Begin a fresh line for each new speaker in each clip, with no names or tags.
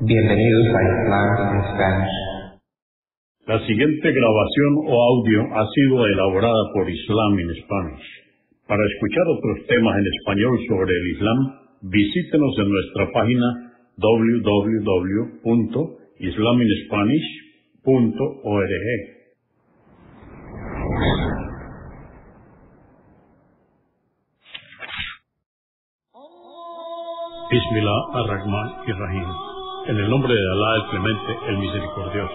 Bienvenidos a Islam en Spanish.
La siguiente grabación o audio ha sido elaborada por Islam in Spanish. Para escuchar otros temas en español sobre el Islam, visítenos en nuestra página www.islaminspanish.org. Bismillah ar-Rahman ar-Rahim. En el nombre de Alá, el Clemente, el Misericordioso.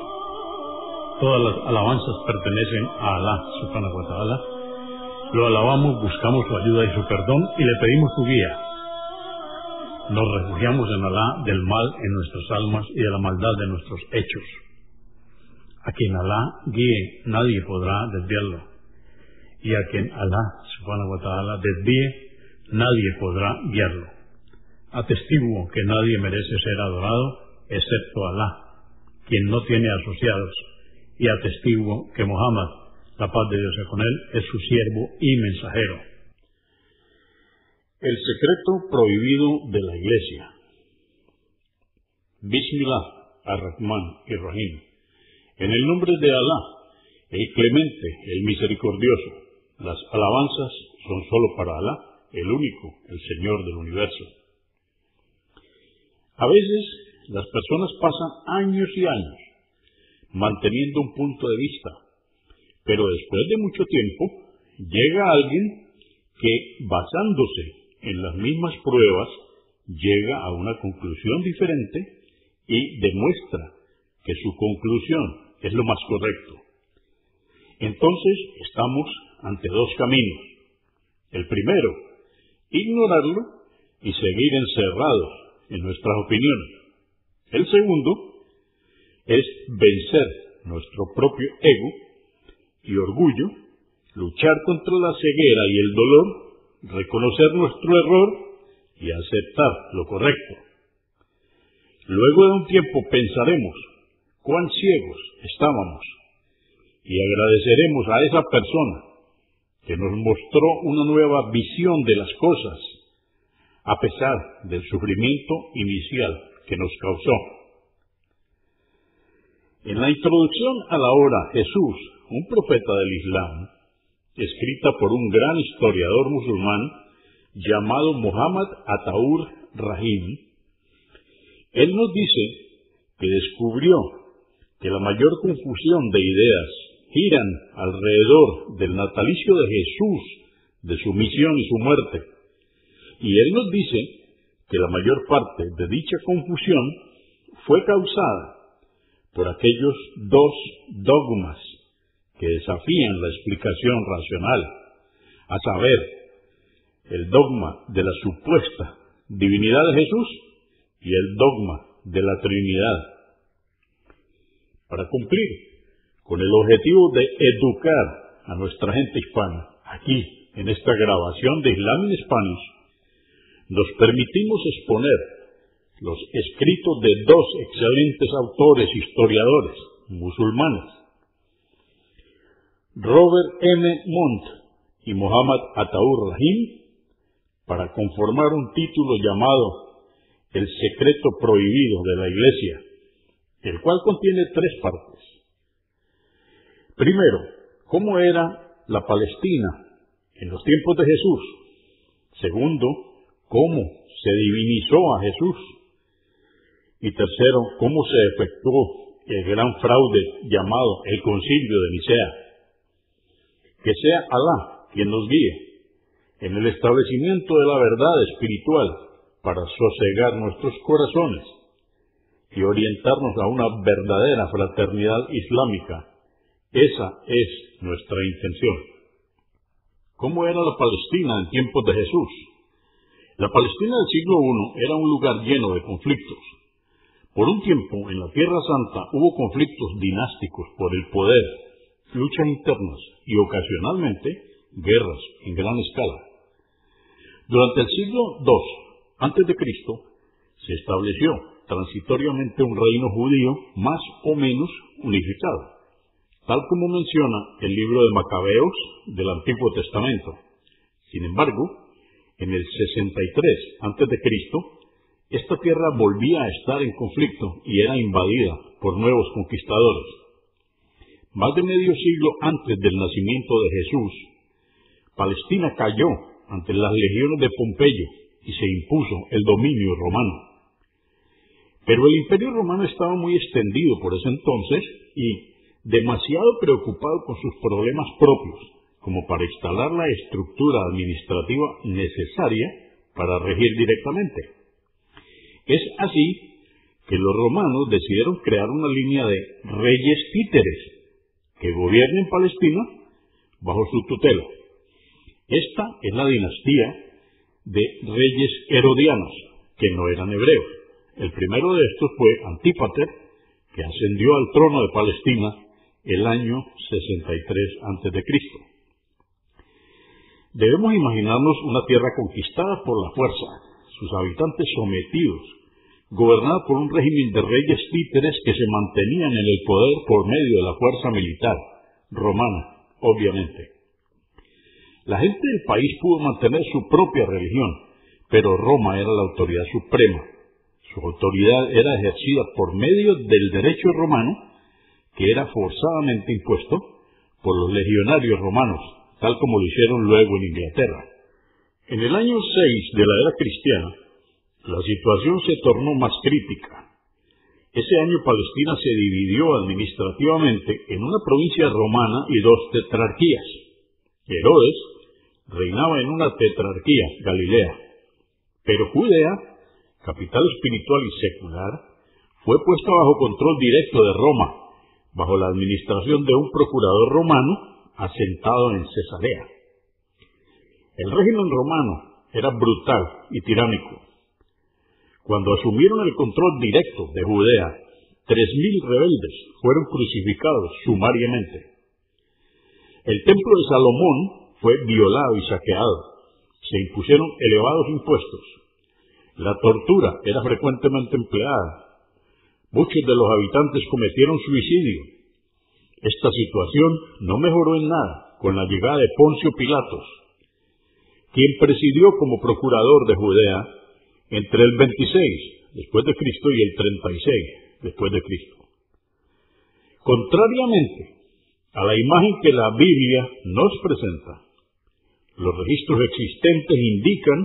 Todas las alabanzas pertenecen a Alá, subhanahu wa ta'ala. Lo alabamos, buscamos su ayuda y su perdón y le pedimos su guía. Nos refugiamos en Alá del mal en nuestras almas y de la maldad de nuestros hechos. A quien Alá guíe, nadie podrá desviarlo. Y a quien Alá, subhanahu wa ta'ala, desvíe, nadie podrá guiarlo. Atestiguo que nadie merece ser adorado excepto Alá, quien no tiene asociados, y atestiguo que Muhammad, la paz de Dios sea con él, es su siervo y mensajero. El secreto prohibido de la Iglesia. Bismillah ar-Rahman ar-Rahim. En el nombre de Alá, el Clemente, el Misericordioso. Las alabanzas son solo para Alá, el único, el Señor del universo. A veces las personas pasan años y años manteniendo un punto de vista, pero después de mucho tiempo llega alguien que, basándose en las mismas pruebas, llega a una conclusión diferente y demuestra que su conclusión es lo más correcto. Entonces estamos ante dos caminos. El primero, ignorarlo y seguir encerrados en nuestras opiniones. El segundo es vencer nuestro propio ego y orgullo, luchar contra la ceguera y el dolor, reconocer nuestro error y aceptar lo correcto. Luego de un tiempo pensaremos cuán ciegos estábamos y agradeceremos a esa persona que nos mostró una nueva visión de las cosas, a pesar del sufrimiento inicial que nos causó. En la introducción a la obra Jesús, un profeta del Islam, escrita por un gran historiador musulmán llamado Muhammad Ataur Rahim, él nos dice que descubrió que la mayor confusión de ideas giran alrededor del natalicio de Jesús, de su misión y su muerte. Y él nos dice que la mayor parte de dicha confusión fue causada por aquellos dos dogmas que desafían la explicación racional, a saber, el dogma de la supuesta divinidad de Jesús y el dogma de la Trinidad. Para cumplir con el objetivo de educar a nuestra gente hispana, aquí, en esta grabación de Islam in Spanish, nos permitimos exponer los escritos de dos excelentes autores historiadores musulmanes, Robert M. Mont y Muhammad Ataur Rahim, para conformar un título llamado El secreto prohibido de la Iglesia, el cual contiene tres partes. Primero, cómo era la Palestina en los tiempos de Jesús. Segundo, cómo se divinizó a Jesús. Y tercero, cómo se efectuó el gran fraude llamado el Concilio de Nicea. Que sea Alá quien nos guíe en el establecimiento de la verdad espiritual para sosegar nuestros corazones y orientarnos a una verdadera fraternidad islámica. Esa es nuestra intención. ¿Cómo era la Palestina en tiempos de Jesús? La Palestina del siglo I era un lugar lleno de conflictos. Por un tiempo, en la Tierra Santa hubo conflictos dinásticos por el poder, luchas internas y ocasionalmente guerras en gran escala. Durante el siglo II a.C., se estableció transitoriamente un reino judío más o menos unificado, tal como menciona el libro de Macabeos del Antiguo Testamento. Sin embargo, en el 63 a.C., esta tierra volvía a estar en conflicto y era invadida por nuevos conquistadores. Más de medio siglo antes del nacimiento de Jesús, Palestina cayó ante las legiones de Pompeyo y se impuso el dominio romano. Pero el Imperio Romano estaba muy extendido por ese entonces y demasiado preocupado con sus problemas propios, como para instalar la estructura administrativa necesaria para regir directamente. Es así que los romanos decidieron crear una línea de reyes títeres que gobiernen Palestina bajo su tutela. Esta es la dinastía de reyes herodianos, que no eran hebreos. El primero de estos fue Antípater, que ascendió al trono de Palestina el año 63 a.C. Debemos imaginarnos una tierra conquistada por la fuerza, sus habitantes sometidos, gobernada por un régimen de reyes títeres que se mantenían en el poder por medio de la fuerza militar romana, obviamente. La gente del país pudo mantener su propia religión, pero Roma era la autoridad suprema. Su autoridad era ejercida por medio del derecho romano, que era forzadamente impuesto por los legionarios romanos, tal como lo hicieron luego en Inglaterra. En el año 6 de la era cristiana, la situación se tornó más crítica. Ese año Palestina se dividió administrativamente en una provincia romana y dos tetrarquías. Herodes reinaba en una tetrarquía, Galilea, pero Judea, capital espiritual y secular, fue puesta bajo control directo de Roma, bajo la administración de un procurador romano asentado en Cesarea. El régimen romano era brutal y tiránico. Cuando asumieron el control directo de Judea, 3.000 rebeldes fueron crucificados sumariamente. El templo de Salomón fue violado y saqueado. Se impusieron elevados impuestos. La tortura era frecuentemente empleada. Muchos de los habitantes cometieron suicidio. Esta situación no mejoró en nada con la llegada de Poncio Pilatos, quien presidió como procurador de Judea entre el 26 después de Cristo y el 36 después de Cristo. Contrariamente a la imagen que la Biblia nos presenta, los registros existentes indican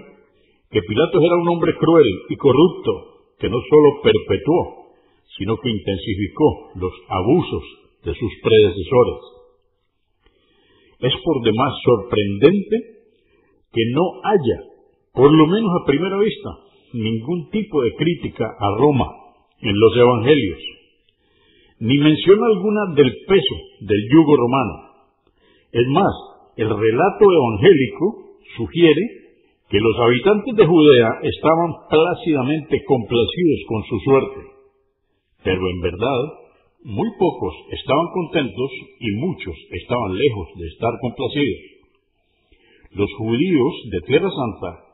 que Pilatos era un hombre cruel y corrupto que no solo perpetuó, sino que intensificó los abusos de sus predecesores. Es por demás sorprendente que no haya, por lo menos a primera vista, ningún tipo de crítica a Roma en los evangelios, ni mención alguna del peso del yugo romano. Es más, el relato evangélico sugiere que los habitantes de Judea estaban plácidamente complacidos con su suerte, pero en verdad muy pocos estaban contentos y muchos estaban lejos de estar complacidos. Los judíos de Tierra Santa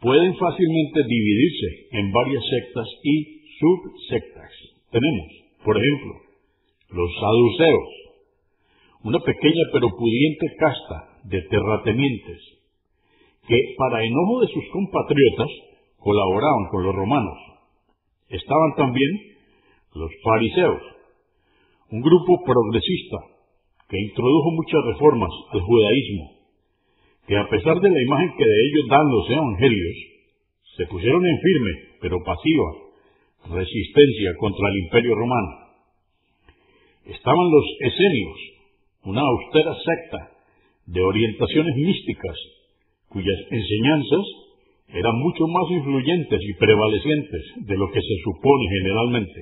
pueden fácilmente dividirse en varias sectas y subsectas. Tenemos, por ejemplo, los saduceos, una pequeña pero pudiente casta de terratenientes que, para enojo de sus compatriotas, colaboraban con los romanos. Estaban también los fariseos, un grupo progresista que introdujo muchas reformas al judaísmo, que a pesar de la imagen que de ellos dan los evangelios, se pusieron en firme, pero pasiva, resistencia contra el Imperio Romano. Estaban los esenios, una austera secta de orientaciones místicas, cuyas enseñanzas eran mucho más influyentes y prevalecientes de lo que se supone generalmente.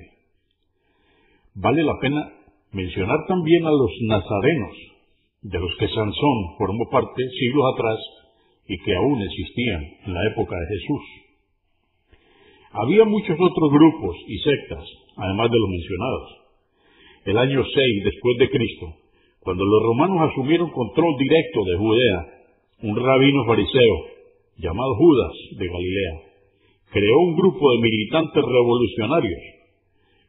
Vale la pena mencionar también a los nazarenos, de los que Sansón formó parte siglos atrás y que aún existían en la época de Jesús. Había muchos otros grupos y sectas, además de los mencionados. El año 6 después de Cristo, cuando los romanos asumieron control directo de Judea, un rabino fariseo, llamado Judas de Galilea, creó un grupo de militantes revolucionarios,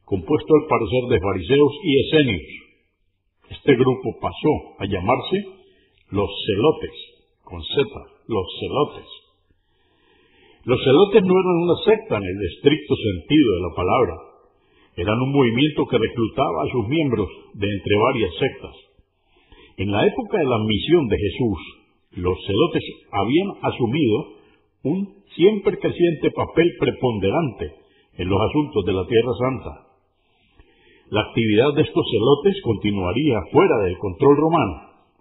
compuesto al parecer de fariseos y esenios. Este grupo pasó a llamarse los celotes, con Z, los celotes. Los celotes no eran una secta en el estricto sentido de la palabra. Eran un movimiento que reclutaba a sus miembros de entre varias sectas. En la época de la misión de Jesús, los celotes habían asumido un siempre creciente papel preponderante en los asuntos de la Tierra Santa. La actividad de estos celotes continuaría fuera del control romano,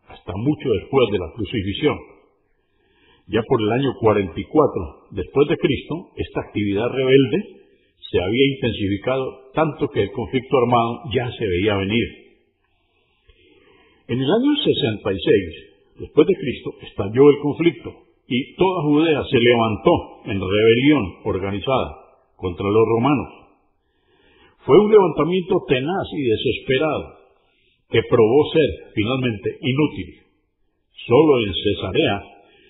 hasta mucho después de la crucifixión. Ya por el año 44 después de Cristo, esta actividad rebelde se había intensificado tanto que el conflicto armado ya se veía venir. En el año 66 después de Cristo estalló el conflicto y toda Judea se levantó en rebelión organizada contra los romanos. Fue un levantamiento tenaz y desesperado que probó ser finalmente inútil. Solo en Cesarea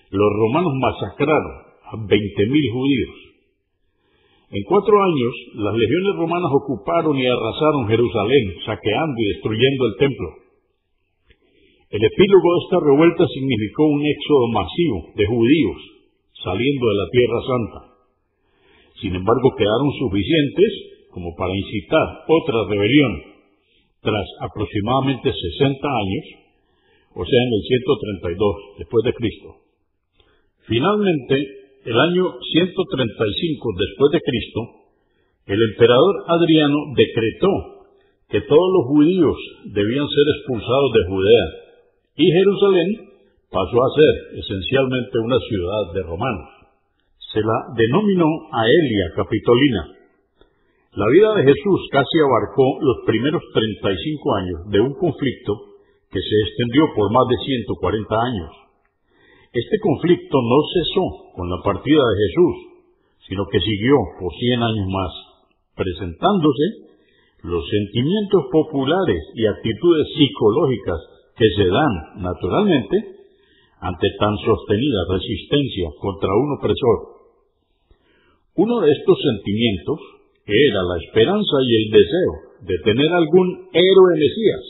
los romanos masacraron a 20.000 judíos. En 4 años, las legiones romanas ocuparon y arrasaron Jerusalén, saqueando y destruyendo el templo. El epílogo de esta revuelta significó un éxodo masivo de judíos saliendo de la Tierra Santa. Sin embargo, quedaron suficientes como para incitar otra rebelión tras aproximadamente 60 años, o sea, en el 132 después de Cristo. Finalmente, el año 135 después de Cristo, el emperador Adriano decretó que todos los judíos debían ser expulsados de Judea, y Jerusalén pasó a ser esencialmente una ciudad de romanos. Se la denominó Aelia Capitolina. La vida de Jesús casi abarcó los primeros 35 años de un conflicto que se extendió por más de 140 años. Este conflicto no cesó con la partida de Jesús, sino que siguió por 100 años más, presentándose los sentimientos populares y actitudes psicológicas que se dan naturalmente ante tan sostenida resistencia contra un opresor. Uno de estos sentimientos era la esperanza y el deseo de tener algún héroe Mesías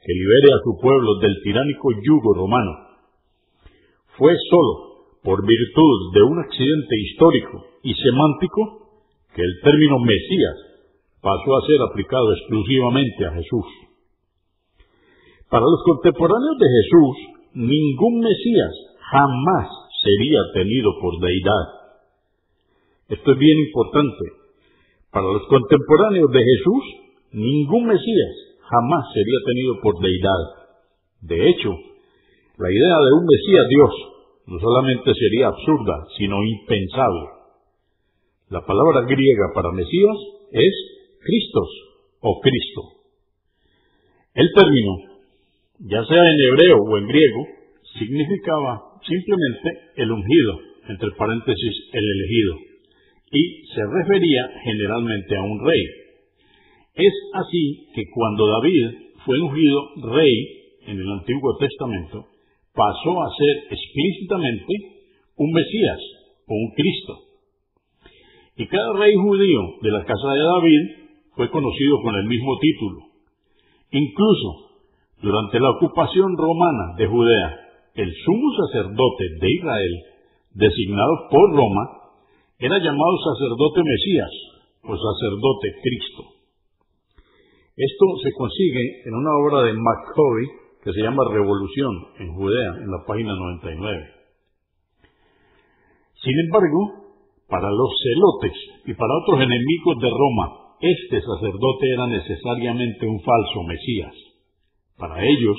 que libere a su pueblo del tiránico yugo romano. Fue sólo por virtud de un accidente histórico y semántico que el término Mesías pasó a ser aplicado exclusivamente a Jesús. Para los contemporáneos de Jesús, ningún Mesías jamás sería tenido por deidad. Esto es bien importante. Para los contemporáneos de Jesús, ningún Mesías jamás sería tenido por deidad. De hecho, la idea de un Mesías Dios no solamente sería absurda, sino impensable. La palabra griega para Mesías es Christos o Cristo. El término, ya sea en hebreo o en griego, significaba simplemente el ungido, entre paréntesis el elegido, y se refería generalmente a un rey. Es así que cuando David fue ungido rey en el Antiguo Testamento, pasó a ser explícitamente un Mesías o un Cristo. Y cada rey judío de la casa de David fue conocido con el mismo título. Incluso durante la ocupación romana de Judea, el sumo sacerdote de Israel, designado por Roma, era llamado sacerdote Mesías o sacerdote Cristo. Esto se consigue en una obra de McCovey que se llama Revolución en Judea, en la página 99. Sin embargo, para los celotes y para otros enemigos de Roma, este sacerdote era necesariamente un falso Mesías. Para ellos,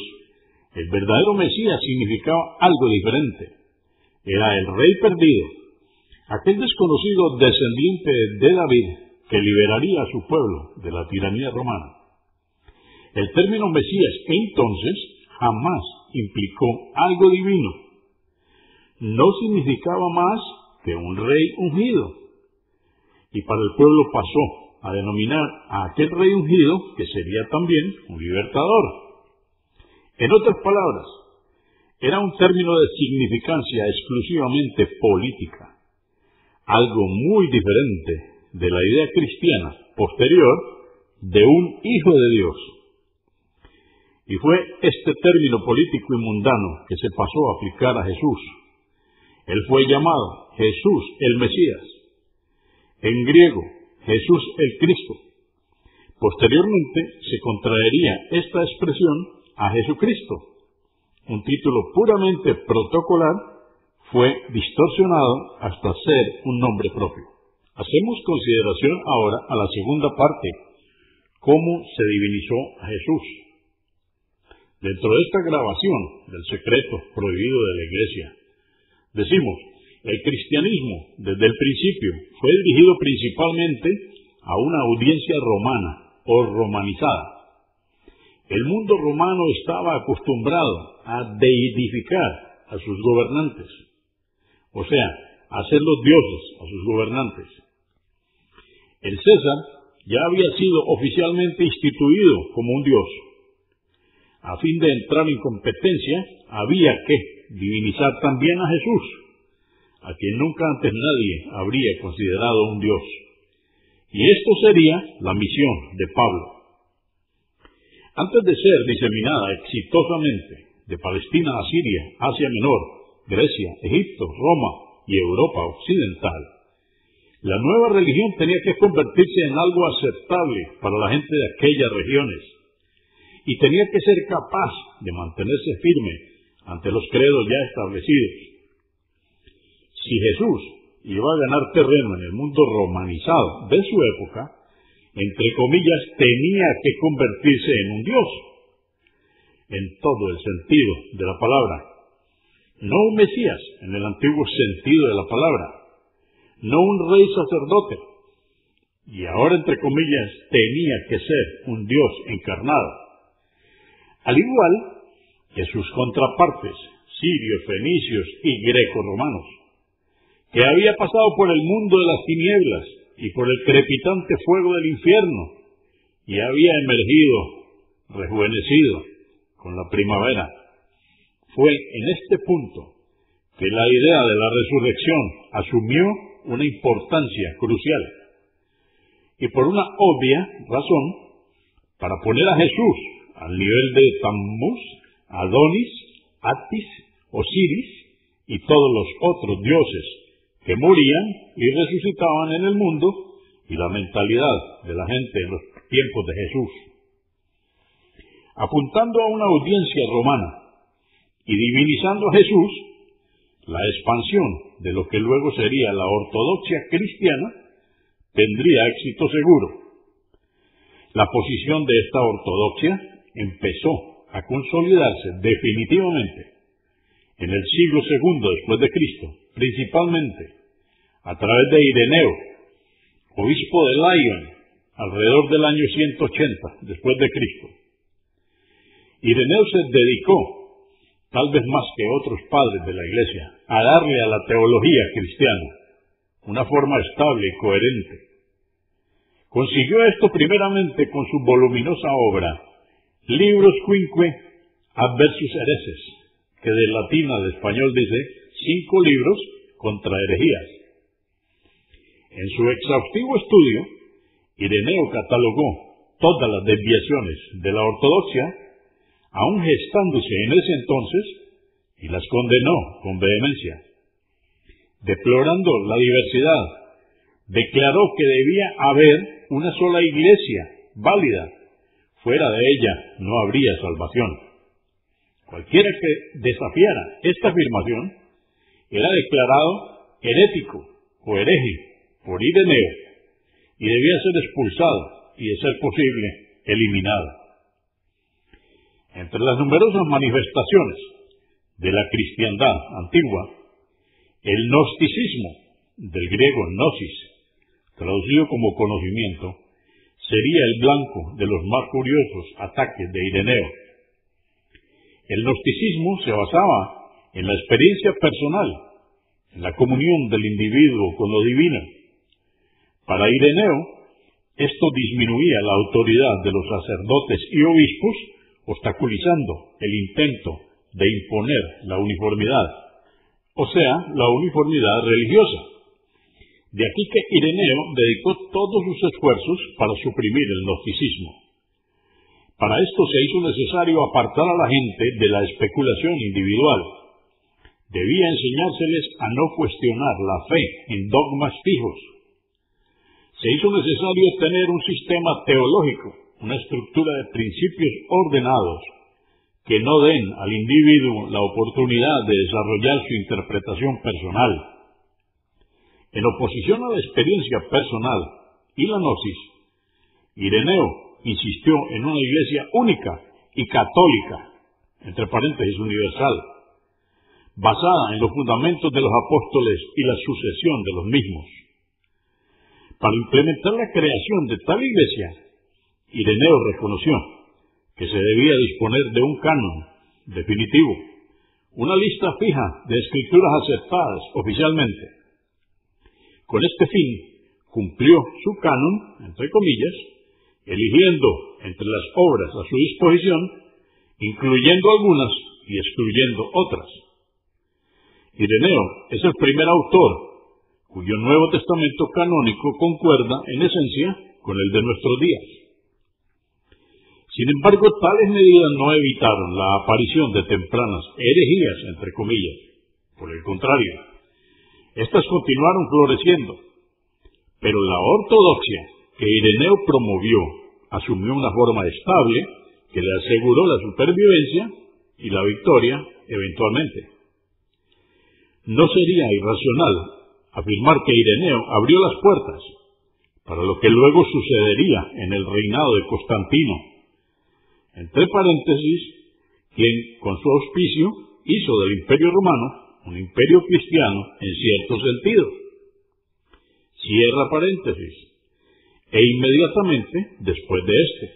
el verdadero Mesías significaba algo diferente. Era el rey perdido, aquel desconocido descendiente de David que liberaría a su pueblo de la tiranía romana. El término Mesías entonces jamás implicó algo divino. No significaba más que un rey ungido. Y para el pueblo pasó a denominar a aquel rey ungido que sería también un libertador. En otras palabras, era un término de significancia exclusivamente política, algo muy diferente de la idea cristiana posterior de un hijo de Dios. Y fue este término político y mundano que se pasó a aplicar a Jesús. Él fue llamado Jesús el Mesías. En griego, Jesús el Cristo. Posteriormente se contraería esta expresión a Jesucristo. Un título puramente protocolar fue distorsionado hasta ser un nombre propio. Hacemos consideración ahora a la segunda parte, cómo se divinizó a Jesús. Dentro de esta grabación del secreto prohibido de la Iglesia, decimos, el cristianismo desde el principio fue dirigido principalmente a una audiencia romana o romanizada. El mundo romano estaba acostumbrado a deidificar a sus gobernantes, o sea, a hacer los dioses a sus gobernantes. El César ya había sido oficialmente instituido como un dios. A fin de entrar en competencia, había que divinizar también a Jesús, a quien nunca antes nadie habría considerado un dios. Y esto sería la misión de Pablo. Antes de ser diseminada exitosamente de Palestina a Siria, Asia Menor, Grecia, Egipto, Roma y Europa Occidental, la nueva religión tenía que convertirse en algo aceptable para la gente de aquellas regiones y tenía que ser capaz de mantenerse firme ante los credos ya establecidos. Si Jesús iba a ganar terreno en el mundo romanizado de su época, entre comillas, tenía que convertirse en un dios, en todo el sentido de la palabra. No un Mesías, en el antiguo sentido de la palabra, no un rey sacerdote, y ahora, entre comillas, tenía que ser un dios encarnado. Al igual que sus contrapartes, sirios, fenicios y greco-romanos, que había pasado por el mundo de las tinieblas y por el crepitante fuego del infierno, y había emergido, rejuvenecido, con la primavera. Fue en este punto que la idea de la resurrección asumió una importancia crucial. Y por una obvia razón, para poner a Jesús al nivel de Tammuz, Adonis, Atis, Osiris y todos los otros dioses que morían y resucitaban en el mundo, y la mentalidad de la gente en los tiempos de Jesús. Apuntando a una audiencia romana y divinizando a Jesús, la expansión de lo que luego sería la ortodoxia cristiana tendría éxito seguro. La posición de esta ortodoxia empezó a consolidarse definitivamente en el siglo II después de Cristo, principalmente a través de Ireneo, obispo de Lyon, alrededor del año 180 después de Cristo. Ireneo se dedicó, tal vez más que otros padres de la Iglesia, a darle a la teología cristiana una forma estable y coherente. Consiguió esto primeramente con su voluminosa obra, Libros Quinque Adversus Hereses, que de latín al español dice 5 libros contra herejías. En su exhaustivo estudio, Ireneo catalogó todas las desviaciones de la ortodoxia, aún gestándose en ese entonces, y las condenó con vehemencia. Deplorando la diversidad, declaró que debía haber una sola iglesia válida. Fuera de ella no habría salvación. Cualquiera que desafiara esta afirmación era declarado herético o hereje por Ireneo y debía ser expulsado y, de ser posible, eliminado. Entre las numerosas manifestaciones de la cristiandad antigua, el gnosticismo, del griego gnosis, traducido como conocimiento, sería el blanco de los más curiosos ataques de Ireneo. El gnosticismo se basaba en la experiencia personal, en la comunión del individuo con lo divino. Para Ireneo, esto disminuía la autoridad de los sacerdotes y obispos, obstaculizando el intento de imponer la uniformidad, o sea, la uniformidad religiosa. De aquí que Ireneo dedicó todos sus esfuerzos para suprimir el gnosticismo. Para esto se hizo necesario apartar a la gente de la especulación individual, debía enseñárseles a no cuestionar la fe en dogmas fijos. Se hizo necesario tener un sistema teológico, una estructura de principios ordenados que no den al individuo la oportunidad de desarrollar su interpretación personal. En oposición a la experiencia personal y la gnosis, Ireneo insistió en una iglesia única y católica, entre paréntesis universal, basada en los fundamentos de los apóstoles y la sucesión de los mismos. Para implementar la creación de tal iglesia, Ireneo reconoció que se debía disponer de un canon definitivo, una lista fija de escrituras aceptadas oficialmente. Con este fin, cumplió su canon, entre comillas, eligiendo entre las obras a su disposición, incluyendo algunas y excluyendo otras. Ireneo es el primer autor cuyo Nuevo Testamento canónico concuerda en esencia con el de nuestros días. Sin embargo, tales medidas no evitaron la aparición de tempranas herejías, entre comillas. Por el contrario, estas continuaron floreciendo, pero la ortodoxia que Ireneo promovió asumió una forma estable que le aseguró la supervivencia y la victoria eventualmente. No sería irracional afirmar que Ireneo abrió las puertas para lo que luego sucedería en el reinado de Constantino, entre paréntesis, quien con su auspicio hizo del Imperio Romano un imperio cristiano en cierto sentido. Cierra paréntesis. E inmediatamente después de este.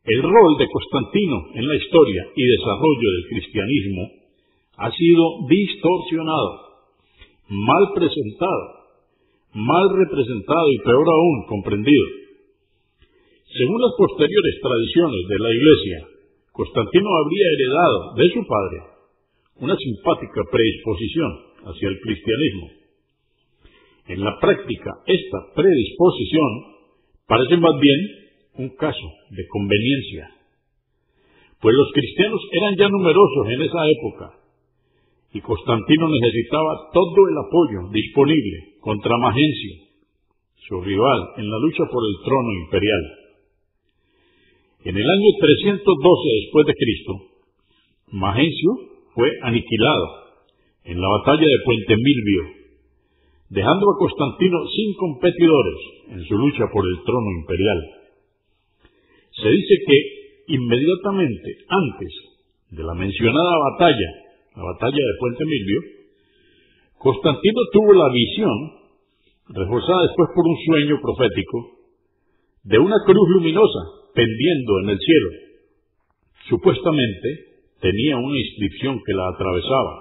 El rol de Constantino en la historia y desarrollo del cristianismo ha sido distorsionado, mal presentado, mal representado y peor aún comprendido. Según las posteriores tradiciones de la Iglesia, Constantino habría heredado de su padre una simpática predisposición hacia el cristianismo. En la práctica, esta predisposición parece más bien un caso de conveniencia, pues los cristianos eran ya numerosos en esa época y Constantino necesitaba todo el apoyo disponible contra Magencio, su rival en la lucha por el trono imperial. En el año 312 después de Cristo, Magencio fue aniquilado en la batalla de Puente Milvio, dejando a Constantino sin competidores en su lucha por el trono imperial. Se dice que inmediatamente antes de la mencionada batalla, la batalla de Puente Milvio, Constantino tuvo la visión, reforzada después por un sueño profético, de una cruz luminosa pendiendo en el cielo. Supuestamente tenía una inscripción que la atravesaba: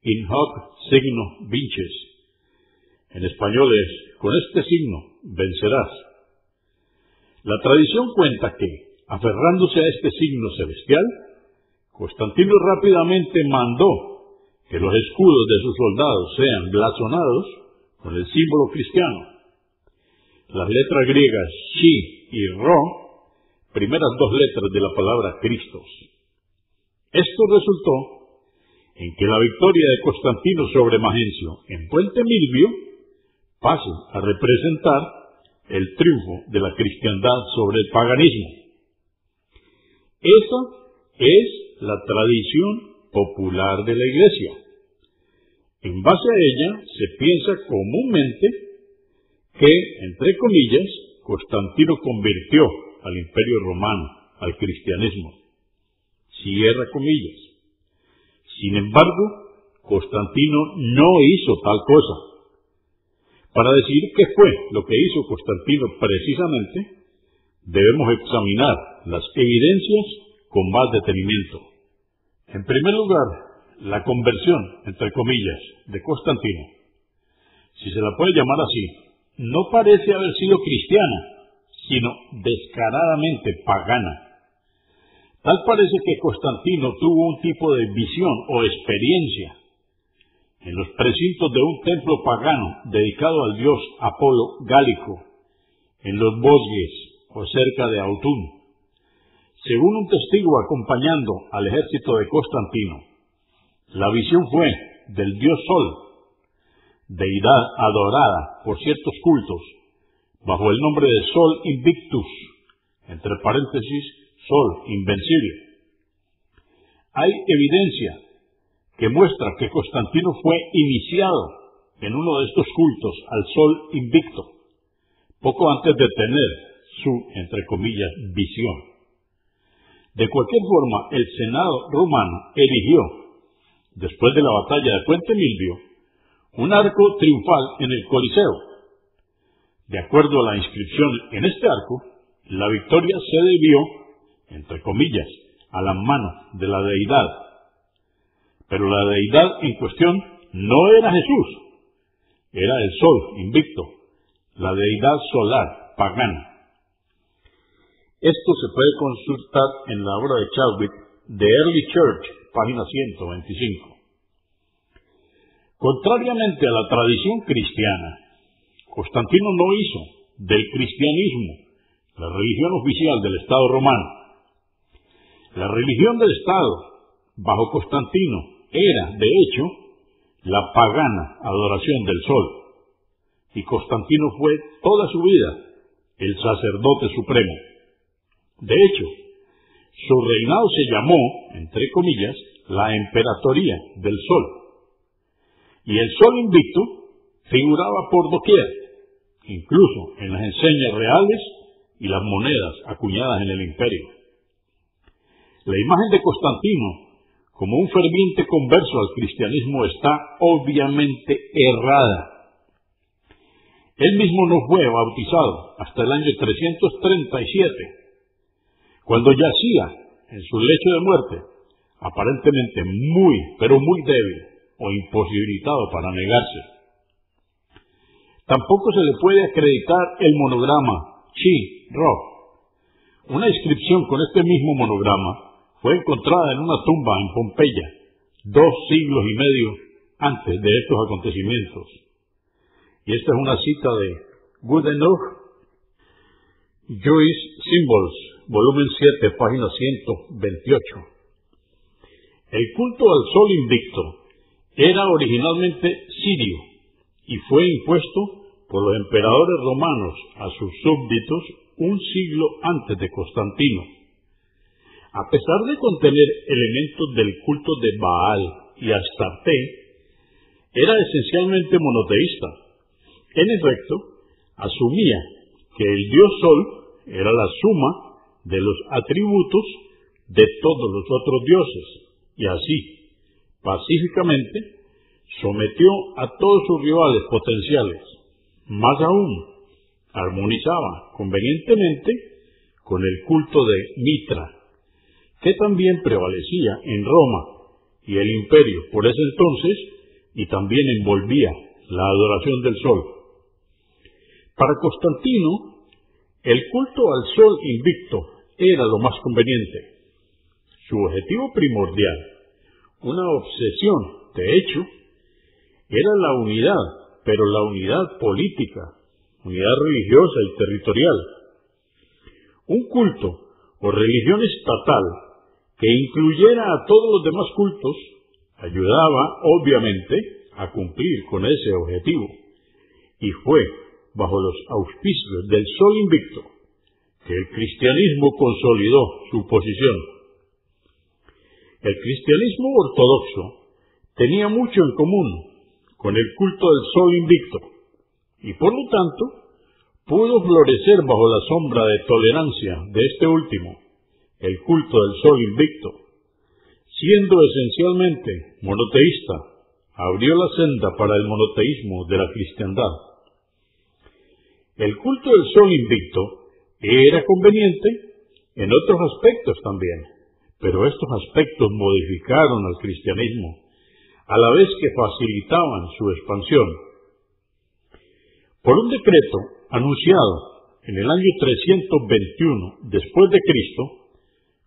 In hoc signo vinces. En español es: con este signo vencerás. La tradición cuenta que, aferrándose a este signo celestial, Constantino rápidamente mandó que los escudos de sus soldados sean blasonados con el símbolo cristiano. Las letras griegas Chi y Rho, primeras dos letras de la palabra Cristos. Esto resultó en que la victoria de Constantino sobre Magencio en Puente Milvio pase a representar el triunfo de la cristiandad sobre el paganismo. Esa es la tradición popular de la Iglesia. En base a ella se piensa comúnmente que, entre comillas, Constantino convirtió al Imperio Romano al cristianismo. Cierra comillas. Sin embargo, Constantino no hizo tal cosa. Para decir qué fue lo que hizo Constantino precisamente, debemos examinar las evidencias con más detenimiento. En primer lugar, la conversión, entre comillas, de Constantino, si se la puede llamar así, no parece haber sido cristiana, sino descaradamente pagana. Tal parece que Constantino tuvo un tipo de visión o experiencia en los precintos de un templo pagano dedicado al dios Apolo Gálico, en los Vosges o cerca de Autun. Según un testigo acompañando al ejército de Constantino, La visión fue del dios Sol, deidad adorada por ciertos cultos, bajo el nombre de Sol Invictus, entre paréntesis, Sol Invencible. Hay evidencia que muestra que Constantino fue iniciado en uno de estos cultos al Sol Invicto, poco antes de tener su, entre comillas, visión. De cualquier forma, el Senado romano erigió, después de la batalla de Puente Milvio, un arco triunfal en el Coliseo. De acuerdo a la inscripción en este arco, la victoria se debió, entre comillas, a la mano de la deidad. Pero la deidad en cuestión no era Jesús, era el Sol Invicto, la deidad solar pagana. Esto se puede consultar en la obra de Chadwick, The Early Church, página 125. Contrariamente a la tradición cristiana, Constantino no hizo del cristianismo la religión oficial del Estado romano. La religión del Estado, bajo Constantino, era, de hecho, la pagana adoración del sol. Y Constantino fue toda su vida el sacerdote supremo. De hecho, su reinado se llamó, entre comillas, la emperatoría del sol. Y el Sol Invicto figuraba por doquier, incluso en las enseñas reales y las monedas acuñadas en el imperio. La imagen de Constantino como un ferviente converso al cristianismo está obviamente errada. Él mismo no fue bautizado hasta el año 337, cuando yacía en su lecho de muerte, aparentemente muy, pero muy débil o imposibilitado para negarse. Tampoco se le puede acreditar el monograma Chi-Rho. Una inscripción con este mismo monograma fue encontrada en una tumba en Pompeya, 2 siglos y medio antes de estos acontecimientos. Y esta es una cita de Goodenough, Jewish Symbols, volumen 7, página 128. El culto al Sol Invicto era originalmente sirio y fue impuesto por los emperadores romanos a sus súbditos un siglo antes de Constantino. A pesar de contener elementos del culto de Baal y Astarte, era esencialmente monoteísta. En efecto, asumía que el dios Sol era la suma de los atributos de todos los otros dioses, y así, pacíficamente, sometió a todos sus rivales potenciales. Más aún, armonizaba convenientemente con el culto de Mitra, que también prevalecía en Roma y el imperio por ese entonces, y también envolvía la adoración del sol. Para Constantino, el culto al Sol Invicto era lo más conveniente. Su objetivo primordial, una obsesión, de hecho, era la unidad, pero la unidad política, unidad religiosa y territorial. Un culto o religión estatal que incluyera a todos los demás cultos ayudaba, obviamente, a cumplir con ese objetivo. Y fue bajo los auspicios del Sol Invicto que el cristianismo consolidó su posición. El cristianismo ortodoxo tenía mucho en común con el culto del Sol Invicto y por lo tanto pudo florecer bajo la sombra de tolerancia de este último, el culto del Sol Invicto. Siendo esencialmente monoteísta, abrió la senda para el monoteísmo de la cristiandad. El culto del Sol Invicto era conveniente en otros aspectos también, pero estos aspectos modificaron al cristianismo, a la vez que facilitaban su expansión. Por un decreto anunciado en el año 321 después de Cristo,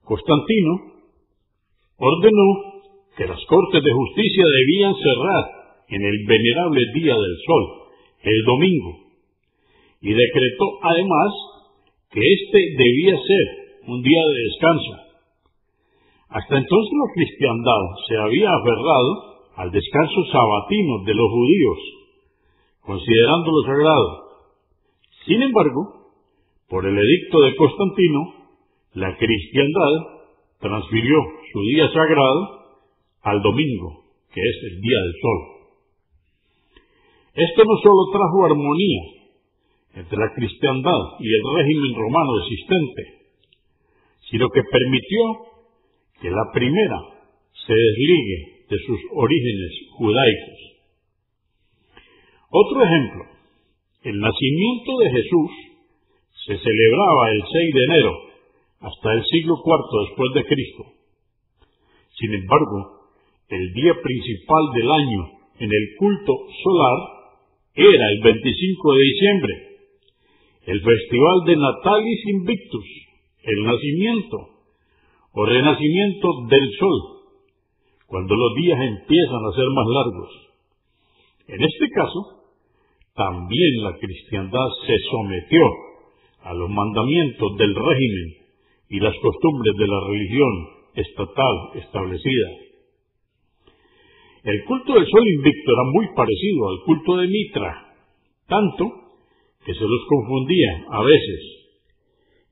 Constantino ordenó que las cortes de justicia debían cerrar en el venerable día del sol, el domingo, y decretó además que este debía ser un día de descanso. Hasta entonces la cristiandad se había aferrado al descanso sabatino de los judíos, considerándolo sagrado. Sin embargo, por el edicto de Constantino, la cristiandad transfirió su día sagrado al domingo, que es el día del sol. Esto no solo trajo armonía entre la cristiandad y el régimen romano existente, sino que permitió que la primera se desligue de sus orígenes judaicos. Otro ejemplo, el nacimiento de Jesús se celebraba el 6 de enero hasta el siglo IV después de Cristo. Sin embargo, el día principal del año en el culto solar era el 25 de diciembre, el festival de Natalis Invictus, el nacimiento o renacimiento del sol, cuando los días empiezan a ser más largos. En este caso, también la cristiandad se sometió a los mandamientos del régimen y las costumbres de la religión estatal establecida. El culto del sol invicto era muy parecido al culto de Mitra, tanto que se los confundía a veces.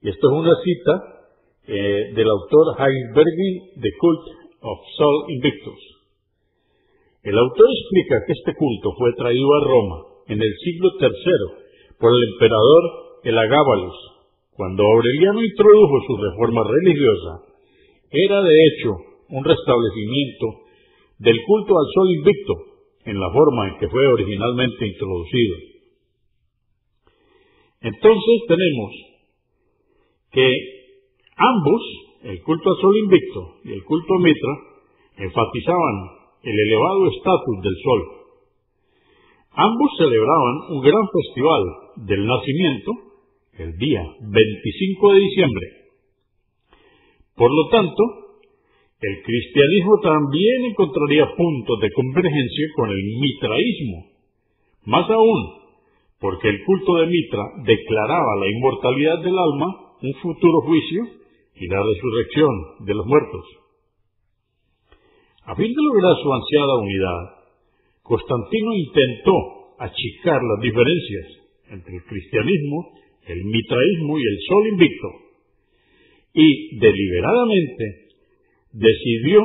Y esto es una cita del autor Heidelberg, The Cult of Sol Invictus. El autor explica que este culto fue traído a Roma en el siglo III por el emperador Elagabalus. Cuando Aureliano introdujo su reforma religiosa, era de hecho un restablecimiento del culto al sol invicto en la forma en que fue originalmente introducido. Entonces tenemos que ambos, el culto al sol invicto y el culto a Mitra, enfatizaban el elevado estatus del sol. Ambos celebraban un gran festival del nacimiento el día 25 de diciembre. Por lo tanto, el cristianismo también encontraría puntos de convergencia con el mitraísmo. Más aún, porque el culto de Mitra declaraba la inmortalidad del alma, un futuro juicio y la resurrección de los muertos. A fin de lograr su ansiada unidad, Constantino intentó achicar las diferencias entre el cristianismo, el mitraísmo y el sol invicto, y deliberadamente decidió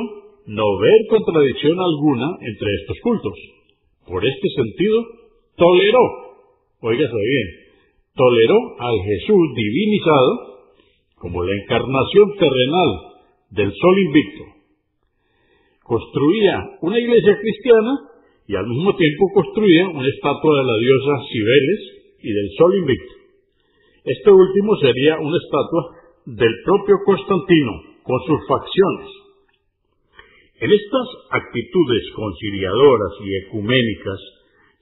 no ver contradicción alguna entre estos cultos. Por este sentido, toleró, óigase bien, toleró al Jesús divinizado como la encarnación terrenal del sol invicto. Construía una iglesia cristiana y al mismo tiempo construía una estatua de la diosa Cibeles y del sol invicto. Este último sería una estatua del propio Constantino, con sus facciones. En estas actitudes conciliadoras y ecuménicas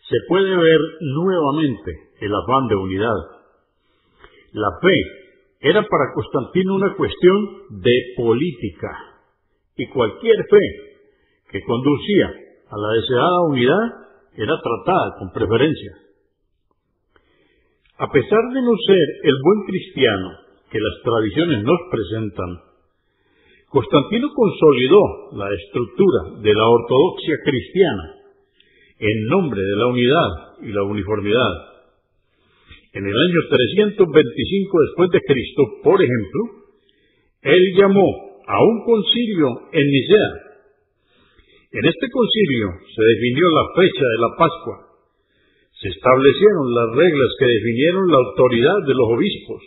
se puede ver nuevamente el afán de unidad. La fe era para Constantino una cuestión de política, y cualquier fe que conducía a la deseada unidad era tratada con preferencia. A pesar de no ser el buen cristiano que las tradiciones nos presentan, Constantino consolidó la estructura de la ortodoxia cristiana en nombre de la unidad y la uniformidad. En el año 325 después de Cristo, por ejemplo, él llamó a un concilio en Nicea. En este concilio se definió la fecha de la Pascua. Se establecieron las reglas que definieron la autoridad de los obispos,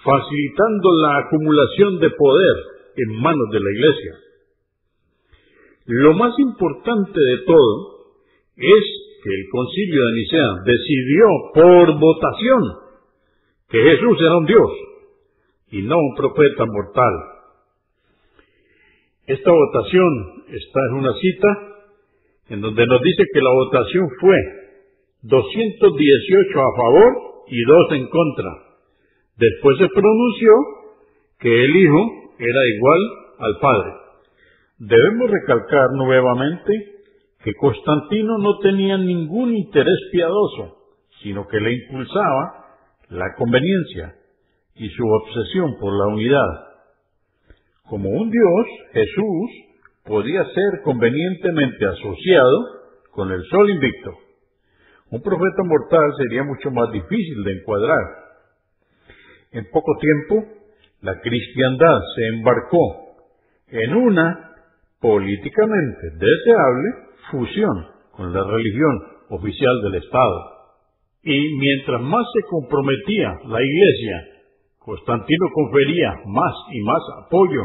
facilitando la acumulación de poder en manos de la Iglesia. Lo más importante de todo es que el concilio de Nicea decidió por votación que Jesús era un Dios y no un profeta mortal. Esta votación está en una cita en donde nos dice que la votación fue 218 a favor y 2 en contra. Después se pronunció que el Hijo era igual al Padre. Debemos recalcar nuevamente que Constantino no tenía ningún interés piadoso, sino que le impulsaba la conveniencia y su obsesión por la unidad. como un Dios, Jesús podía ser convenientemente asociado con el sol invicto. Un profeta mortal sería mucho más difícil de encuadrar. En poco tiempo, la cristiandad se embarcó en una políticamente deseable fusión con la religión oficial del Estado. Y mientras más se comprometía la Iglesia, Constantino confería más y más apoyo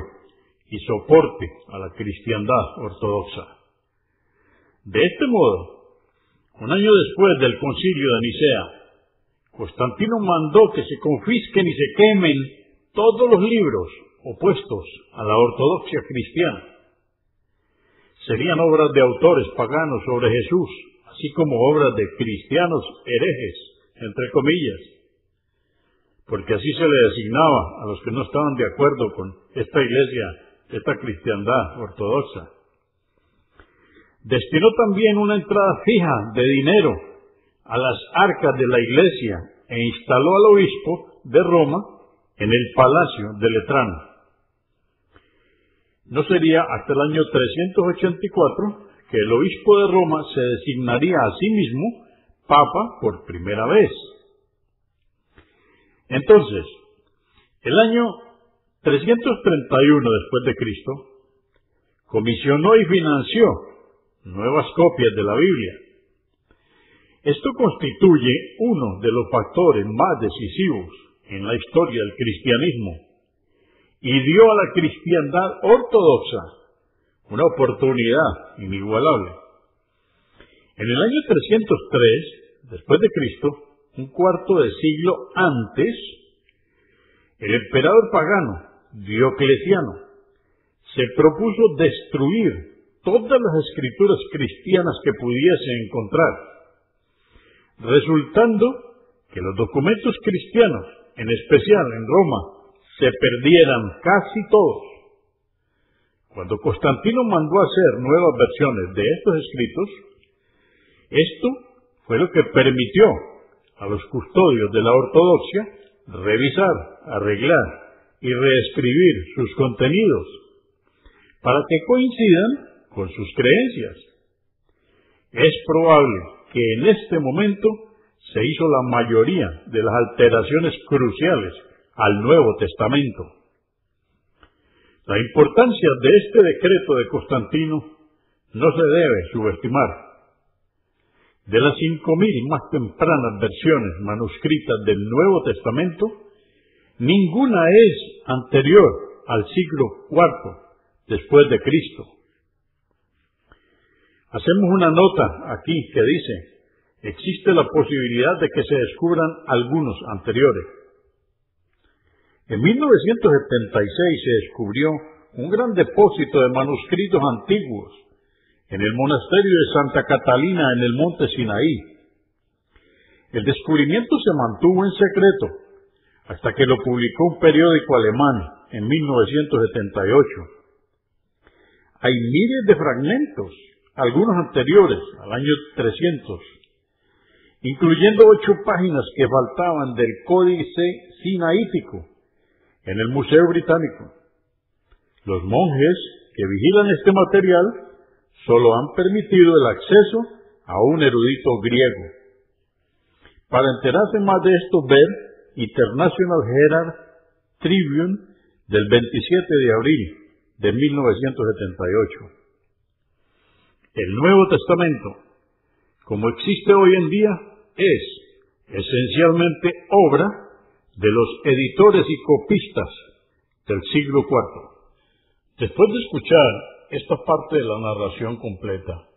y soporte a la cristiandad ortodoxa. De este modo, un año después del Concilio de Nicea, Constantino mandó que se confisquen y se quemen todos los libros opuestos a la ortodoxia cristiana. Serían obras de autores paganos sobre Jesús, así como obras de cristianos herejes, entre comillas, porque así se le designaba a los que no estaban de acuerdo con esta iglesia, esta cristiandad ortodoxa. Destinó también una entrada fija de dinero a las arcas de la iglesia e instaló al obispo de Roma en el palacio de Letrán. No sería hasta el año 384 que el obispo de Roma se designaría a sí mismo papa por primera vez. Entonces, el año 331 después de Cristo, comisionó y financió nuevas copias de la Biblia. Esto constituye uno de los factores más decisivos en la historia del cristianismo y dio a la cristiandad ortodoxa una oportunidad inigualable. En el año 303 después de Cristo, un cuarto de siglo antes, el emperador pagano Diocleciano se propuso destruir todas las escrituras cristianas que pudiese encontrar, resultando que los documentos cristianos, en especial en Roma, se perdieran casi todos. Cuando Constantino mandó hacer nuevas versiones de estos escritos, esto fue lo que permitió a los custodios de la ortodoxia revisar, arreglar y reescribir sus contenidos para que coincidan con sus creencias. Es probable que en este momento se hizo la mayoría de las alteraciones cruciales al Nuevo Testamento. La importancia de este decreto de Constantino no se debe subestimar. De las 5.000 más tempranas versiones manuscritas del Nuevo Testamento, ninguna es anterior al siglo IV después de Cristo. Hacemos una nota aquí que dice: existe la posibilidad de que se descubran algunos anteriores. En 1976 se descubrió un gran depósito de manuscritos antiguos en el monasterio de Santa Catalina en el monte Sinaí. El descubrimiento se mantuvo en secreto hasta que lo publicó un periódico alemán en 1978. Hay miles de fragmentos, algunos anteriores al año 300, incluyendo 8 páginas que faltaban del Códice Sinaítico en el Museo Británico. Los monjes que vigilan este material solo han permitido el acceso a un erudito griego. Para enterarse más de esto, ver International Herald Tribune del 27 de abril de 1978. El Nuevo Testamento, como existe hoy en día, es esencialmente obra de los editores y copistas del siglo IV. Después de escuchar esta parte de la narración completa,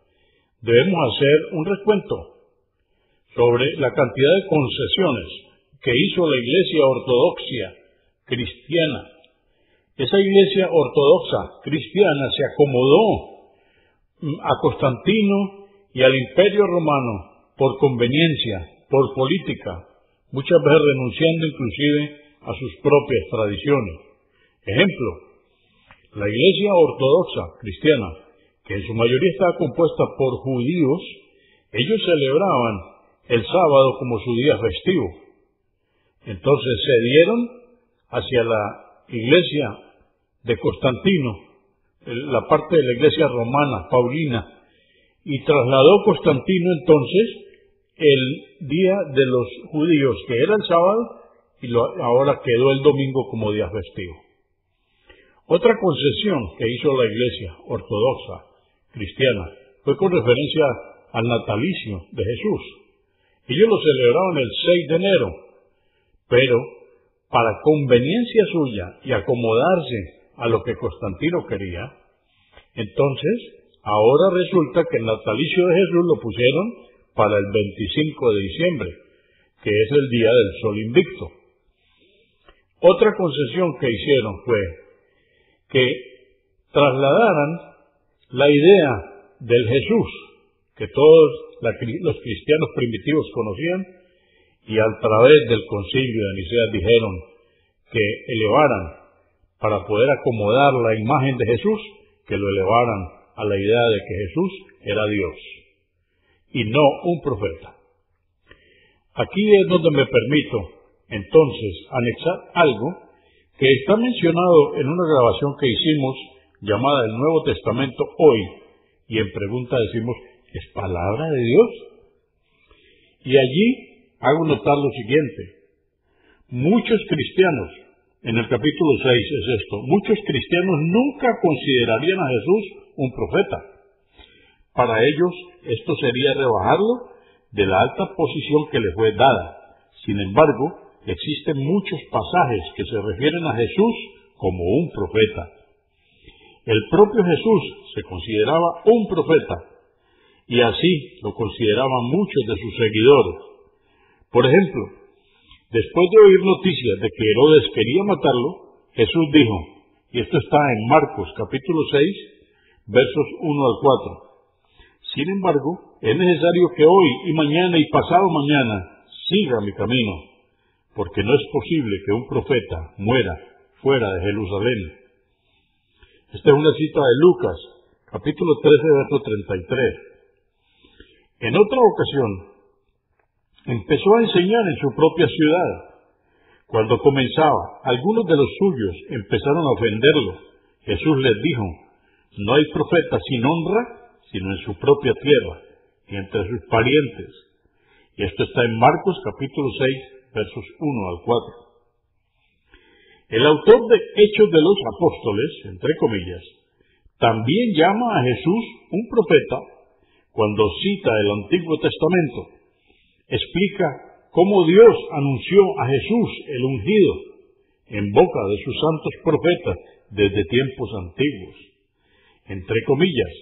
debemos hacer un recuento sobre la cantidad de concesiones que hizo la Iglesia Ortodoxa cristiana. Esa Iglesia Ortodoxa cristiana se acomodó a Constantino y al Imperio Romano por conveniencia, por política, muchas veces renunciando inclusive a sus propias tradiciones. Ejemplo, la Iglesia Ortodoxa cristiana, que en su mayoría estaba compuesta por judíos, ellos celebraban el sábado como su día festivo. Entonces se dieron hacia la Iglesia de Constantino, la parte de la iglesia romana, paulina, y trasladó Constantino entonces el día de los judíos, que era el sábado, y ahora quedó el domingo como día festivo. Otra concesión que hizo la iglesia ortodoxa cristiana fue con referencia al natalicio de Jesús. Ellos lo celebraron el 6 de enero, pero para conveniencia suya y acomodarse a lo que Constantino quería, entonces ahora resulta que el natalicio de Jesús lo pusieron para el 25 de diciembre, que es el día del sol invicto. Otra concesión que hicieron fue que trasladaran la idea del Jesús que todos los cristianos primitivos conocían, y a través del concilio de Nicea dijeron que elevaran, para poder acomodar la imagen de Jesús, que lo elevaran a la idea de que Jesús era Dios y no un profeta. Aquí es donde me permito entonces anexar algo que está mencionado en una grabación que hicimos llamada El Nuevo Testamento Hoy, y en pregunta decimos, ¿es palabra de Dios? Y allí hago notar lo siguiente: muchos cristianos, en el capítulo 6 es esto, muchos cristianos nunca considerarían a Jesús un profeta. Para ellos esto sería rebajarlo de la alta posición que le fue dada. Sin embargo, existen muchos pasajes que se refieren a Jesús como un profeta. El propio Jesús se consideraba un profeta, y así lo consideraban muchos de sus seguidores. Por ejemplo, después de oír noticias de que Herodes quería matarlo, Jesús dijo, y esto está en Marcos capítulo 6, versos 1 al 4. Sin embargo, es necesario que hoy y mañana y pasado mañana siga mi camino, porque no es posible que un profeta muera fuera de Jerusalén. Esta es una cita de Lucas, capítulo 13, verso 33. En otra ocasión, empezó a enseñar en su propia ciudad. Cuando comenzaba, algunos de los suyos empezaron a ofenderlo. Jesús les dijo, no hay profeta sin honra, sino en su propia tierra y entre sus parientes. Y esto está en Marcos capítulo 6, versos 1 al 4. El autor de Hechos de los Apóstoles, entre comillas, también llama a Jesús un profeta cuando cita el Antiguo Testamento. Explica cómo Dios anunció a Jesús el ungido en boca de sus santos profetas desde tiempos antiguos. Entre comillas,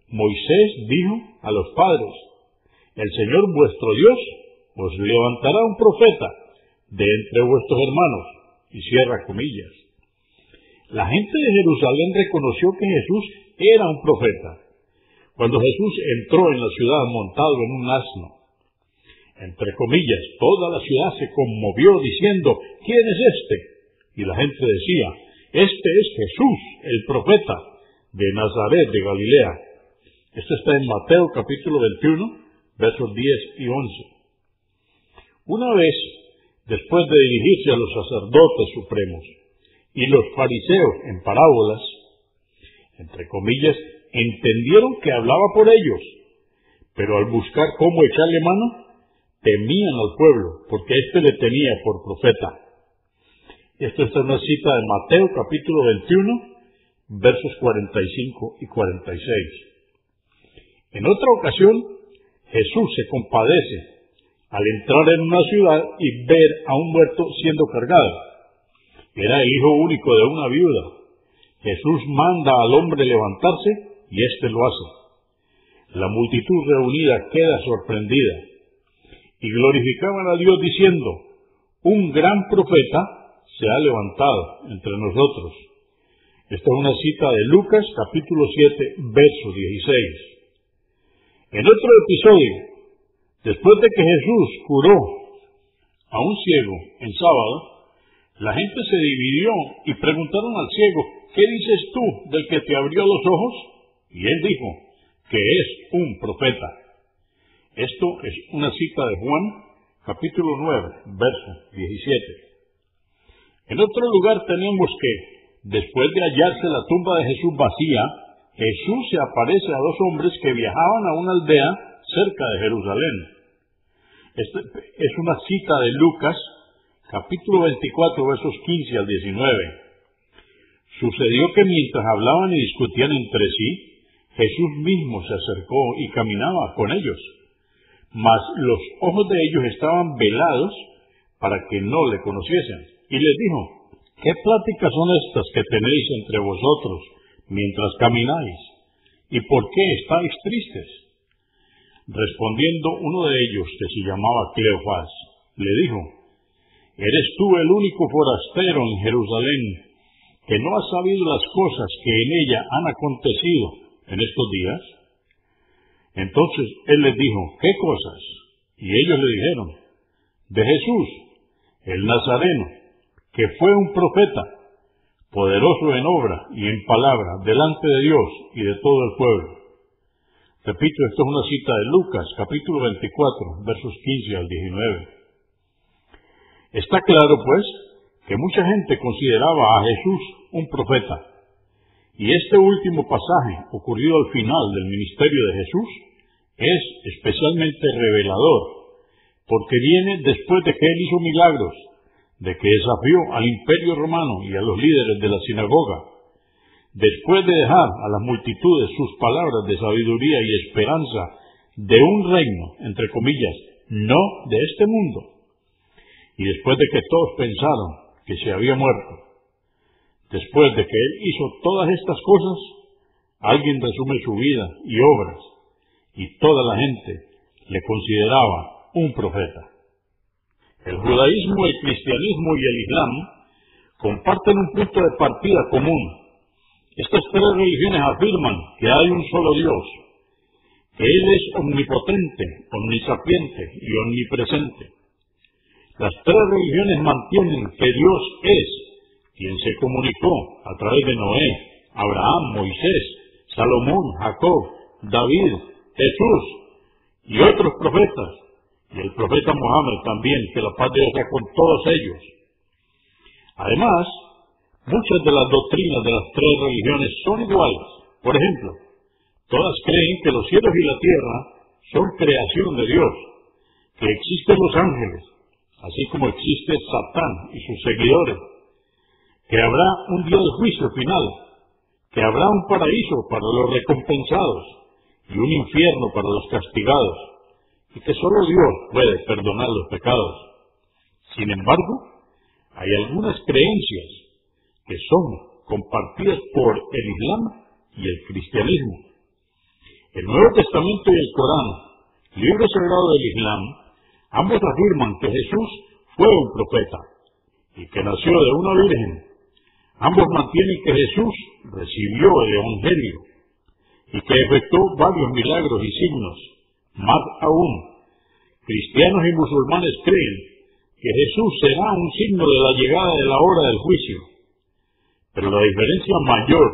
Moisés dijo a los padres, el Señor vuestro Dios os levantará un profeta de entre vuestros hermanos, y cierra comillas. La gente de Jerusalén reconoció que Jesús era un profeta cuando Jesús entró en la ciudad montado en un asno. Entre comillas, toda la ciudad se conmovió diciendo, ¿quién es este? Y la gente decía, este es Jesús, el profeta de Nazaret de Galilea. Esto está en Mateo capítulo 21, versos 10 y 11. Una vez, después de dirigirse a los sacerdotes supremos y los fariseos en parábolas, entre comillas, entendieron que hablaba por ellos, pero al buscar cómo echarle mano, temían al pueblo, porque éste le tenía por profeta. Esto está en una cita de Mateo capítulo 21, versos 45 y 46. En otra ocasión, Jesús se compadece al entrar en una ciudad y ver a un muerto siendo cargado. Era el hijo único de una viuda. Jesús manda al hombre levantarse y éste lo hace. La multitud reunida queda sorprendida y glorificaban a Dios diciendo, un gran profeta se ha levantado entre nosotros. Esta es una cita de Lucas capítulo 7, verso 16. En otro episodio, después de que Jesús curó a un ciego en sábado, la gente se dividió y preguntaron al ciego, ¿qué dices tú del que te abrió los ojos? Y él dijo, que es un profeta. Esto es una cita de Juan, capítulo 9, verso 17. En otro lugar tenemos que después de hallarse la tumba de Jesús vacía, Jesús se aparece a dos hombres que viajaban a una aldea cerca de Jerusalén. Esta es una cita de Lucas, capítulo 24, versos 15 al 19. Sucedió que mientras hablaban y discutían entre sí, Jesús mismo se acercó y caminaba con ellos, mas los ojos de ellos estaban velados para que no le conociesen. Y les dijo: ¿qué pláticas son estas que tenéis entre vosotros mientras camináis? ¿Y por qué estáis tristes? Respondiendo uno de ellos, que se llamaba Cleofás, le dijo: ¿eres tú el único forastero en Jerusalén que no has sabido las cosas que en ella han acontecido en estos días? Entonces él les dijo: ¿qué cosas? Y ellos le dijeron: de Jesús, el Nazareno, que fue un profeta, poderoso en obra y en palabra delante de Dios y de todo el pueblo. Repito, esto es una cita de Lucas, capítulo 24, versos 15 al 19. Está claro, pues, que mucha gente consideraba a Jesús un profeta. Y este último pasaje, ocurrido al final del ministerio de Jesús, es especialmente revelador, porque viene después de que él hizo milagros, de que desafió al imperio romano y a los líderes de la sinagoga, después de dejar a las multitudes sus palabras de sabiduría y esperanza de un reino, entre comillas, no de este mundo, y después de que todos pensaron que se había muerto. Después de que él hizo todas estas cosas, alguien resume su vida y obras, y toda la gente le consideraba un profeta. El judaísmo, el cristianismo y el islam comparten un punto de partida común. Estas tres religiones afirman que hay un solo Dios, que Él es omnipotente, omnisapiente y omnipresente. Las tres religiones mantienen que Dios es quien se comunicó a través de Noé, Abraham, Moisés, Salomón, Jacob, David, Jesús y otros profetas, y el profeta Mohammed también, que la paz de Dios sea con todos ellos. Además, muchas de las doctrinas de las tres religiones son iguales. Por ejemplo, todas creen que los cielos y la tierra son creación de Dios, que existen los ángeles, así como existe Satán y sus seguidores, que habrá un día de juicio final, que habrá un paraíso para los recompensados y un infierno para los castigados, y que solo Dios puede perdonar los pecados. Sin embargo, hay algunas creencias que son compartidas por el Islam y el cristianismo. El Nuevo Testamento y el Corán, libro sagrado del Islam, ambos afirman que Jesús fue un profeta y que nació de una virgen. Ambos mantienen que Jesús recibió el Evangelio y que efectuó varios milagros y signos. Más aún, cristianos y musulmanes creen que Jesús será un signo de la llegada de la hora del juicio. Pero la diferencia mayor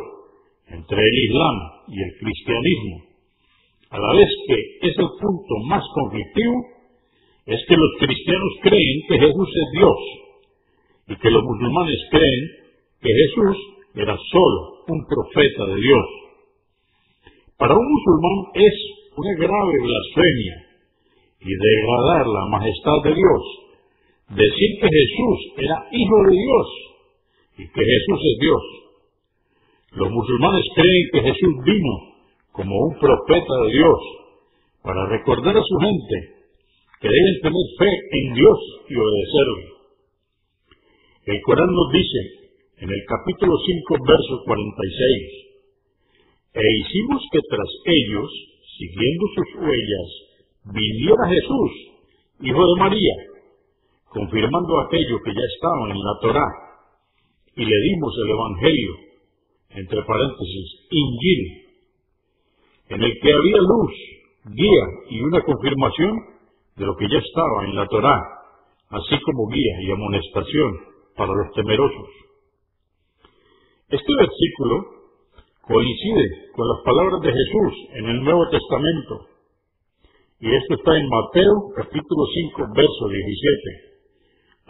entre el Islam y el cristianismo, a la vez que es el punto más conflictivo, es que los cristianos creen que Jesús es Dios y que los musulmanes creen que Jesús era solo un profeta de Dios. Para un musulmán es una grave blasfemia y degradar la majestad de Dios decir que Jesús era hijo de Dios y que Jesús es Dios. Los musulmanes creen que Jesús vino como un profeta de Dios para recordar a su gente que deben tener fe en Dios y obedecerle. El Corán nos dice en el capítulo 5, verso 46: e hicimos que tras ellos, siguiendo sus huellas, viniera Jesús, hijo de María, confirmando aquello que ya estaba en la Torá, y le dimos el Evangelio, entre paréntesis, Injil, en el que había luz, guía y una confirmación de lo que ya estaba en la Torá, así como guía y amonestación para los temerosos. Este versículo coincide con las palabras de Jesús en el Nuevo Testamento, y esto está en Mateo capítulo 5, verso 17,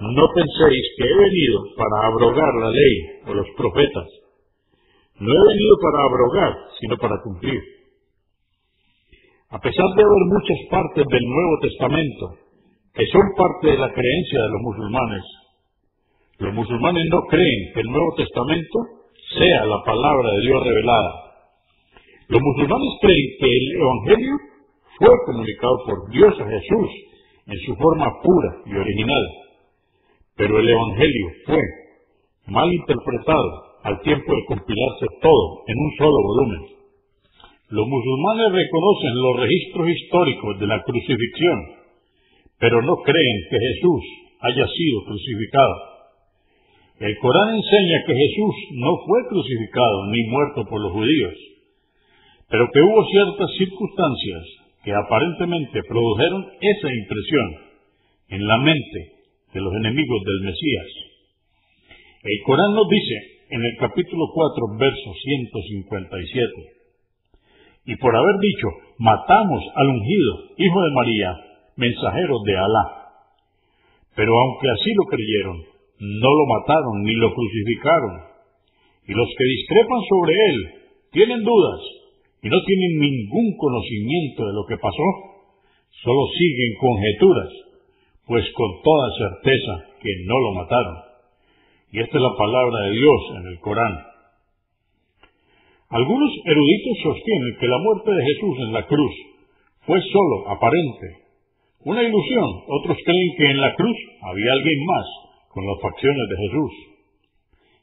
No penséis que he venido para abrogar la ley o los profetas. No he venido para abrogar, sino para cumplir. A pesar de haber muchas partes del Nuevo Testamento que son parte de la creencia de los musulmanes no creen que el Nuevo Testamento sea la palabra de Dios revelada. Los musulmanes creen que el Evangelio fue comunicado por Dios a Jesús en su forma pura y original, pero el Evangelio fue mal interpretado al tiempo de compilarse todo en un solo volumen. Los musulmanes reconocen los registros históricos de la crucifixión, pero no creen que Jesús haya sido crucificado. El Corán enseña que Jesús no fue crucificado ni muerto por los judíos, pero que hubo ciertas circunstancias que aparentemente produjeron esa impresión en la mente de los enemigos del Mesías. El Corán nos dice en el capítulo 4, verso 157, y por haber dicho, matamos al ungido, hijo de María, mensajero de Alá. Pero aunque así lo creyeron, no lo mataron ni lo crucificaron. Y los que discrepan sobre él tienen dudas y no tienen ningún conocimiento de lo que pasó, solo siguen conjeturas, pues con toda certeza que no lo mataron. Y esta es la palabra de Dios en el Corán. Algunos eruditos sostienen que la muerte de Jesús en la cruz fue solo aparente, una ilusión. Otros creen que en la cruz había alguien más con las facciones de Jesús.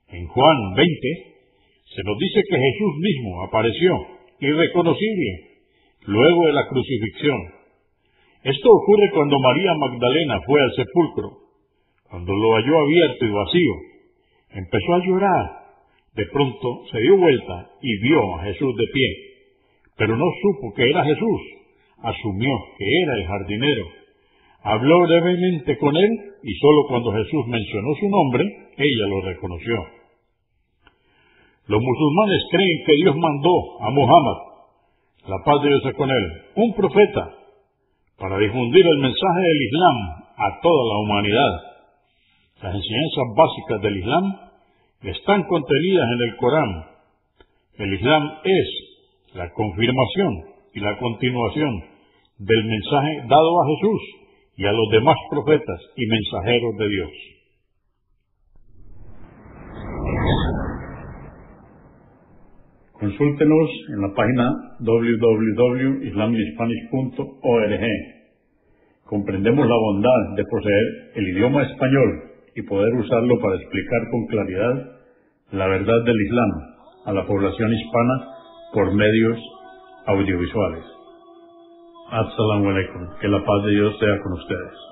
En Juan 20 se nos dice que Jesús mismo apareció irreconocible luego de la crucifixión. Esto ocurre cuando María Magdalena fue al sepulcro. Cuando lo halló abierto y vacío, empezó a llorar. De pronto se dio vuelta y vio a Jesús de pie, pero no supo que era Jesús. Asumió que era el jardinero. Habló brevemente con él y solo cuando Jesús mencionó su nombre, ella lo reconoció. Los musulmanes creen que Dios mandó a Muhammad, la paz de Dios sea con él, un profeta, para difundir el mensaje del Islam a toda la humanidad. Las enseñanzas básicas del Islam están contenidas en el Corán. El Islam es la confirmación y la continuación del mensaje dado a Jesús y a los demás profetas y mensajeros de Dios. Consúltenos en la página www.islaminspanish.org. Comprendemos la bondad de poseer el idioma español y poder usarlo para explicar con claridad la verdad del Islam a la población hispana por medios audiovisuales. Assalamu alaikum. Que la paz de Dios sea con ustedes.